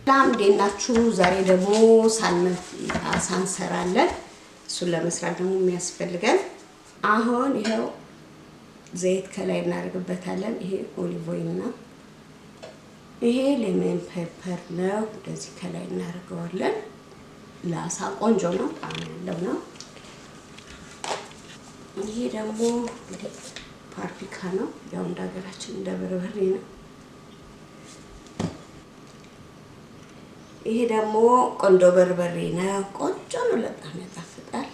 ሰላም ደናችሁ ዛሬ ደግሞ ሳንሰራለን እሱን ለመስራት ደግሞ የሚያስፈልገን አሁን ይሄው ዘይት ከላይ እናደርግበታለን ይሄ ኦሊቭ ኦይል ነው ይሄ ሌመን ፔፐር ነው እንደዚህ ከላይ እናደርገዋለን ላሳ ቆንጆ ነው ጣዕም ያለው ነው ይሄ ደግሞ ፓፕሪካ ነው ያው እንደ ሀገራችን እንደ በርበሬ ነው ይሄ ደግሞ ቆንጆ በርበሬ ነው ቆንጆ ነው በጣም ያጣፍጣል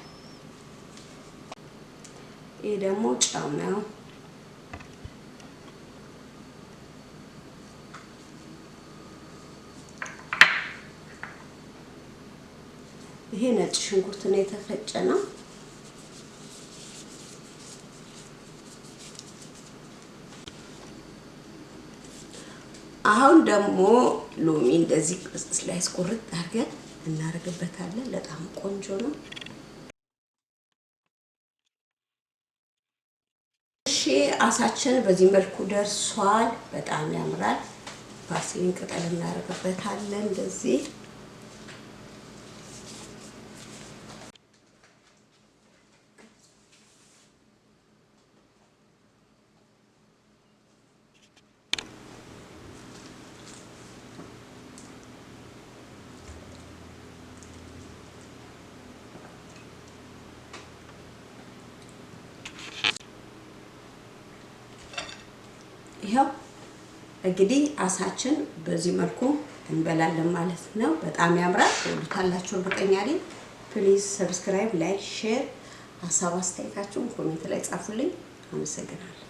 ይሄ ደግሞ ጨው ነው ይሄ ነጭ ሽንኩርት ነው የተፈጨ ነው አሁን ደግሞ ሎሚ እንደዚህ ስላይስ ቁርጥ አድርገን እናደርግበታለን በጣም ቆንጆ ነው እሺ አሳችን በዚህ መልኩ ደርሷል በጣም ያምራል ባሲሊን ቅጠል እናደርግበታለን እንደዚህ ይሄው እንግዲህ አሳችን በዚህ መልኩ እንበላለን ማለት ነው በጣም ያምራል ወዱታላችሁ እርግጠኛ ነኝ ፕሊዝ ሰብስክራይብ ላይክ ሼር ሀሳብ አስተያየታችሁን ኮሜንት ላይ ጻፉልኝ አመሰግናለሁ